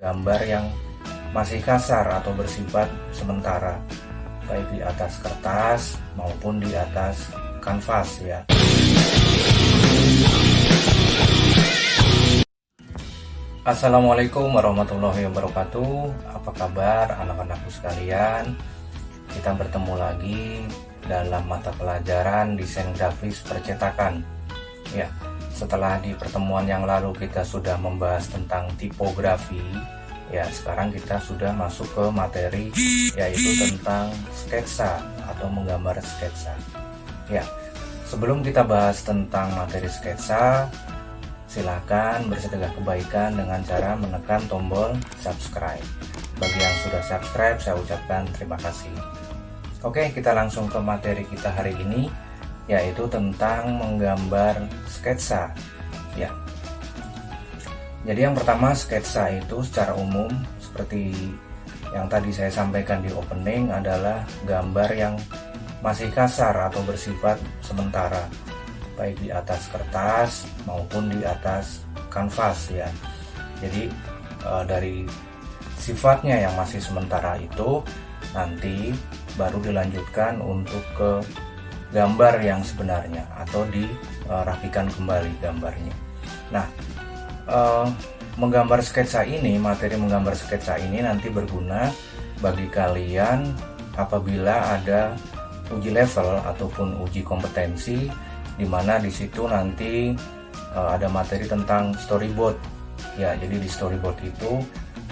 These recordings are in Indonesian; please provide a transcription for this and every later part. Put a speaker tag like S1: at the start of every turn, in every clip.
S1: gambar yang masih kasar atau bersifat sementara, baik di atas kertas maupun di atas kanvas ya. Assalamualaikum warahmatullahi wabarakatuh. Apa kabar anak-anakku sekalian? Kita bertemu lagi dalam mata pelajaran desain grafis percetakan. Ya, setelah di pertemuan yang lalu kita sudah membahas tentang tipografi, ya sekarang kita sudah masuk ke materi yaitu tentang sketsa atau menggambar sketsa. Ya, sebelum kita bahas tentang materi sketsa, silakan bersedekah kebaikan dengan cara menekan tombol subscribe. Bagi yang sudah subscribe, saya ucapkan terima kasih. Oke, kita langsung ke materi kita hari ini, yaitu tentang menggambar sketsa. Ya. Jadi yang pertama, sketsa itu secara umum seperti yang tadi saya sampaikan di opening adalah gambar yang masih kasar atau bersifat sementara, baik di atas kertas maupun di atas kanvas ya. Jadi dari sifatnya yang masih sementara itu nanti baru dilanjutkan untuk ke gambar yang sebenarnya atau dirapikan kembali gambarnya. Nah, menggambar sketsa ini, materi menggambar sketsa ini nanti berguna bagi kalian apabila ada uji level ataupun uji kompetensi, di mana di situ nanti ada materi tentang storyboard ya. Jadi di storyboard itu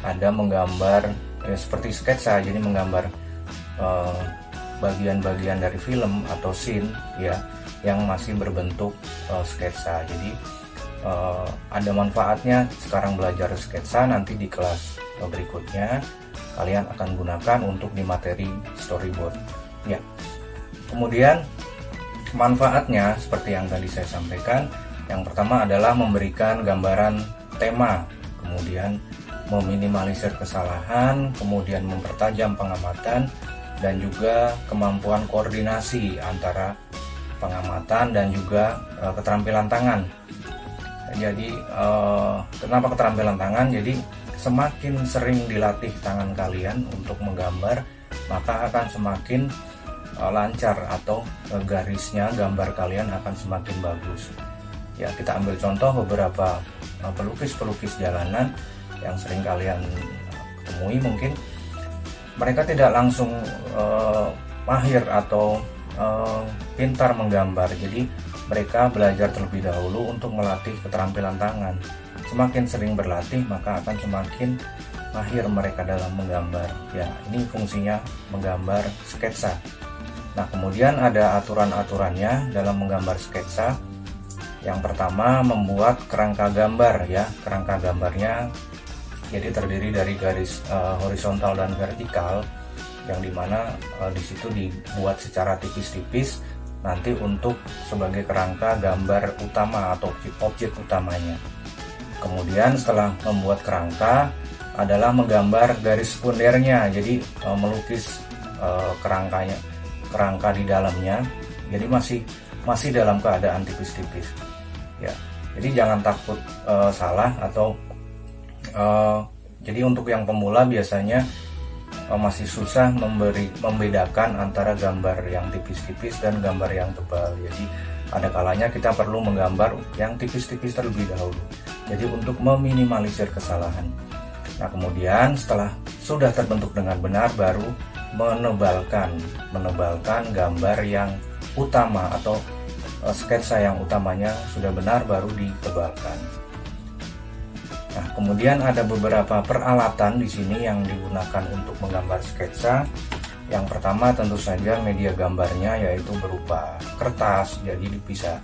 S1: ada menggambar seperti sketsa, jadi menggambar bagian-bagian dari film atau scene ya yang masih berbentuk sketsa. Jadi ada manfaatnya sekarang belajar sketsa, nanti di kelas berikutnya kalian akan gunakan untuk di materi storyboard ya. Kemudian manfaatnya seperti yang tadi saya sampaikan, yang pertama adalah memberikan gambaran tema, kemudian meminimalisir kesalahan, kemudian mempertajam pengamatan, dan juga kemampuan koordinasi antara pengamatan dan juga keterampilan tangan. Jadi kenapa keterampilan tangan? Jadi semakin sering dilatih tangan kalian untuk menggambar, maka akan semakin lancar atau garisnya gambar kalian akan semakin bagus. Ya, kita ambil contoh beberapa pelukis-pelukis jalanan yang sering kalian temui, mungkin mereka tidak langsung mahir atau pintar menggambar. Jadi mereka belajar terlebih dahulu untuk melatih keterampilan tangan. Semakin sering berlatih, maka akan semakin mahir mereka dalam menggambar. Ya, ini fungsinya menggambar sketsa. Nah, kemudian ada aturan-aturannya dalam menggambar sketsa. Yang pertama, membuat kerangka gambar ya. Kerangka gambarnya jadi terdiri dari garis horizontal dan vertikal, yang dimana di situ dibuat secara tipis-tipis nanti untuk sebagai kerangka gambar utama atau objek utamanya. Kemudian setelah membuat kerangka adalah menggambar garis sekundernya, jadi melukis kerangka di dalamnya, jadi masih dalam keadaan tipis-tipis ya. Jadi jangan takut salah atau jadi untuk yang pemula biasanya masih susah membedakan antara gambar yang tipis-tipis dan gambar yang tebal. Jadi ada kalanya kita perlu menggambar yang tipis-tipis terlebih dahulu, jadi untuk meminimalisir kesalahan. Nah, kemudian setelah sudah terbentuk dengan benar, baru menebalkan gambar yang utama atau sketsa yang utamanya sudah benar, baru ditebalkan. Nah, kemudian ada beberapa peralatan di sini yang digunakan untuk menggambar sketsa. Yang pertama tentu saja media gambarnya, yaitu berupa kertas. Jadi bisa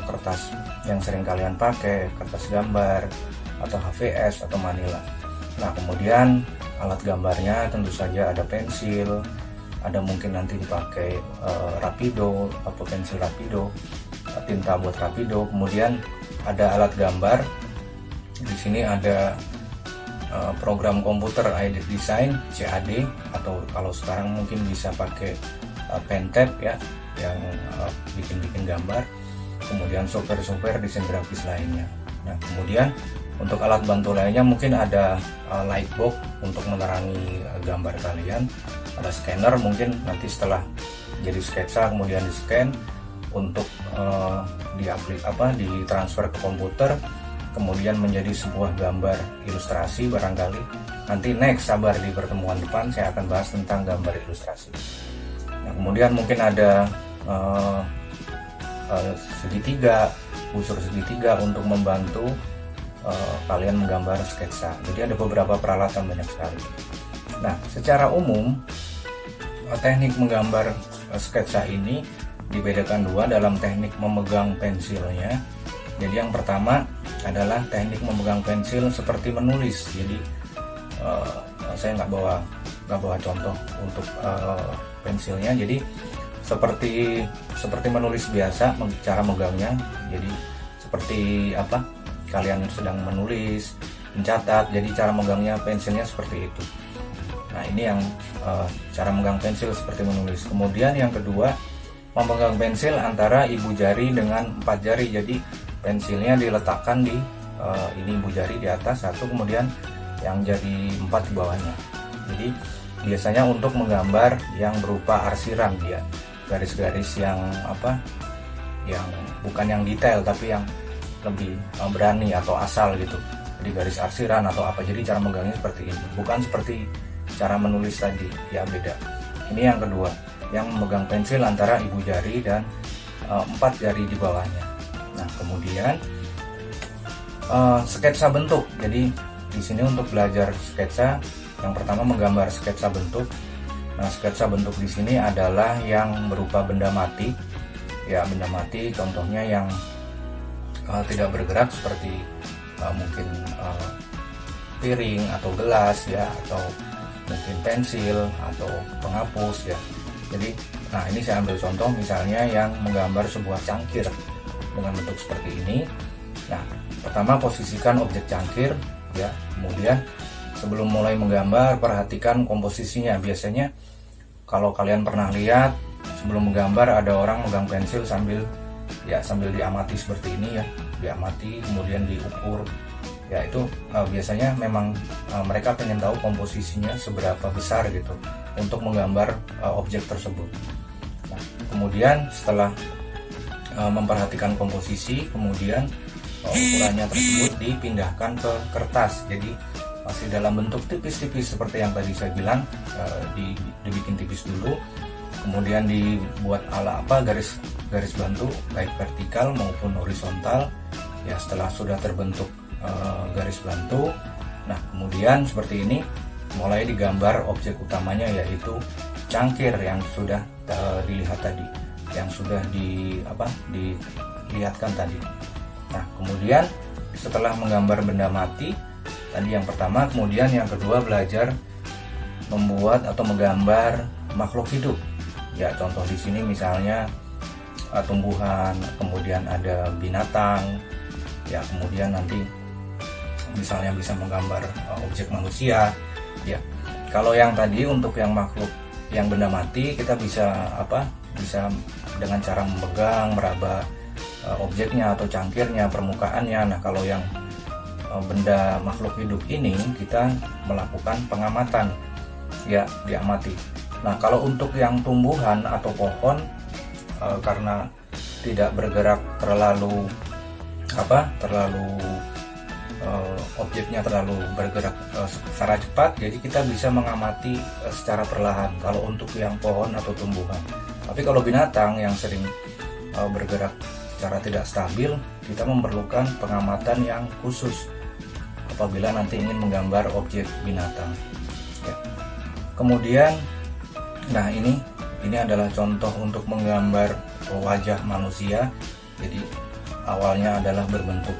S1: kertas yang sering kalian pakai, kertas gambar atau HVS atau manila. Nah, kemudian alat gambarnya tentu saja ada pensil, ada mungkin nanti dipakai rapido atau pensil rapido, tinta buat rapido. Kemudian ada alat gambar. Di sini ada program komputer Aided Design CAD, atau kalau sekarang mungkin bisa pakai Pentab ya, yang bikin gambar. Kemudian software desain grafis lainnya. Nah, kemudian Untuk alat bantu lainnya mungkin ada lightbox untuk menerangi gambar kalian, ada scanner mungkin nanti setelah jadi sketsa kemudian di scan untuk ditransfer ke komputer kemudian menjadi sebuah gambar ilustrasi barangkali. Nanti next, sabar di pertemuan depan saya akan bahas tentang gambar ilustrasi. Nah, kemudian mungkin ada segitiga, busur segitiga untuk membantu kalian menggambar sketsa. Jadi ada beberapa peralatan banyak sekali. Nah, secara umum teknik menggambar sketsa ini dibedakan dua dalam teknik memegang pensilnya. Jadi yang pertama adalah teknik memegang pensil seperti menulis. Jadi saya nggak bawa contoh untuk pensilnya. Jadi seperti menulis biasa cara megangnya. Jadi seperti kalian sedang menulis, mencatat. Jadi cara megangnya pensilnya seperti itu. Nah, ini yang cara megang pensil seperti menulis. Kemudian yang kedua, memegang pensil antara ibu jari dengan 4 jari. Jadi pensilnya diletakkan di ini ibu jari di atas satu, kemudian yang jari 4 di bawahnya. Jadi biasanya untuk menggambar yang berupa arsiran, ya, garis-garis yang yang bukan yang detail tapi yang lebih berani atau asal gitu. Jadi garis arsiran atau apa. Jadi cara megangnya seperti ini, bukan seperti cara menulis tadi, ya, beda. Ini yang kedua, yang memegang pensil antara ibu jari dan 4 jari di bawahnya. Nah, kemudian sketsa bentuk. Jadi di sini untuk belajar sketsa, yang pertama menggambar sketsa bentuk. Nah, sketsa bentuk di sini adalah yang berupa benda mati. Ya, benda mati contohnya yang tidak bergerak seperti mungkin piring atau gelas, ya, atau mungkin pensil atau penghapus, ya. Jadi, nah, ini saya ambil contoh misalnya yang menggambar sebuah cangkir dengan bentuk seperti ini. Nah, pertama posisikan objek cangkir, ya. Kemudian sebelum mulai menggambar perhatikan komposisinya. Biasanya kalau kalian pernah lihat sebelum menggambar ada orang megang pensil sambil diamati seperti ini, ya, diamati kemudian diukur, ya. Itu biasanya memang mereka pengen tahu komposisinya seberapa besar gitu untuk menggambar objek tersebut. Nah, kemudian setelah memperhatikan komposisi, kemudian ukurannya tersebut dipindahkan ke kertas. Jadi masih dalam bentuk tipis-tipis seperti yang tadi saya bilang, dibikin tipis dulu, kemudian dibuat garis bantu baik vertikal maupun horizontal, ya. Setelah sudah terbentuk garis bantu, nah kemudian seperti ini mulai digambar objek utamanya, yaitu cangkir yang sudah dilihat tadi, yang sudah dilihatkan tadi. Nah, kemudian setelah menggambar benda mati tadi yang pertama, kemudian yang kedua belajar membuat atau menggambar makhluk hidup. Ya, contoh di sini misalnya tumbuhan, kemudian ada binatang, ya, kemudian nanti misalnya bisa menggambar objek manusia, ya. Kalau yang tadi untuk yang makhluk yang benda mati, kita bisa dengan cara memegang, meraba objeknya atau cangkirnya, permukaannya. Nah, kalau yang benda makhluk hidup ini kita melakukan pengamatan, ya, diamati. Nah, kalau untuk yang tumbuhan atau pohon, karena tidak bergerak terlalu objeknya terlalu bergerak secara cepat, jadi kita bisa mengamati secara perlahan kalau untuk yang pohon atau tumbuhan. Tapi kalau binatang yang sering bergerak secara tidak stabil, kita memerlukan pengamatan yang khusus apabila nanti ingin menggambar objek binatang, ya. Kemudian, nah, ini adalah contoh untuk menggambar wajah manusia. Jadi awalnya adalah berbentuk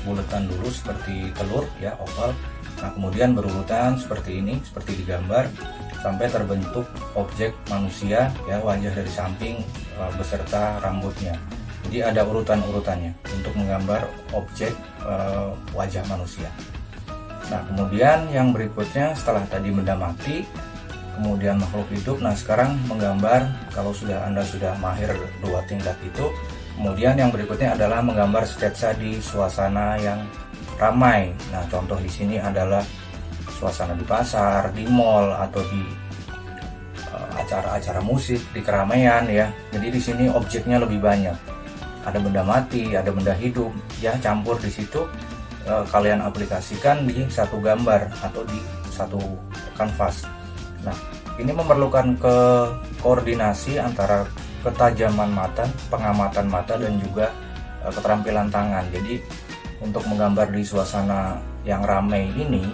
S1: buletan dulu seperti telur, ya, oval. Nah, kemudian berurutan seperti ini, seperti digambar sampai terbentuk objek manusia, ya, wajah dari samping beserta rambutnya. Jadi ada urutan-urutannya untuk menggambar objek wajah manusia. Nah, kemudian yang berikutnya setelah tadi benda mati, kemudian makhluk hidup. Nah, sekarang menggambar, kalau Anda sudah mahir 2 tingkat itu, kemudian yang berikutnya adalah menggambar sketsa di suasana yang ramai. Nah, contoh di sini adalah suasana di pasar, di mall, atau di acara-acara musik, di keramaian ya. Jadi di sini objeknya lebih banyak. Ada benda mati, ada benda hidup, ya campur di situ. Kalian aplikasikan di satu gambar atau di satu kanvas. Nah, ini memerlukan koordinasi antara ketajaman mata, pengamatan mata, dan juga keterampilan tangan. Jadi untuk menggambar di suasana yang ramai ini,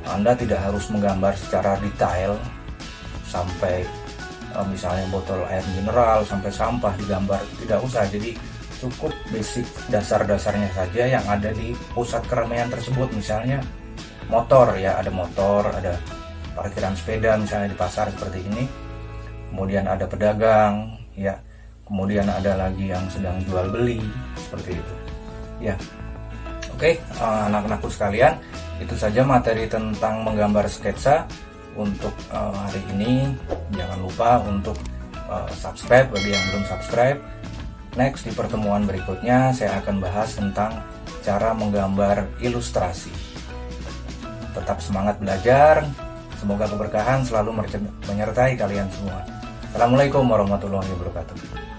S1: Anda tidak harus menggambar secara detail sampai misalnya botol air mineral sampai sampah digambar, tidak usah. Jadi cukup basic dasar-dasarnya saja yang ada di pusat keramaian tersebut. Misalnya motor ya, ada motor, ada parkiran sepeda misalnya di pasar seperti ini, kemudian ada pedagang ya, kemudian ada lagi yang sedang jual beli seperti itu ya. Oke, anak-anakku sekalian, itu saja materi tentang menggambar sketsa untuk hari ini. Jangan lupa untuk subscribe bagi yang belum subscribe. Next, di pertemuan berikutnya saya akan bahas tentang cara menggambar ilustrasi. Tetap semangat belajar, semoga keberkahan selalu menyertai kalian semua. Assalamualaikum warahmatullahi wabarakatuh.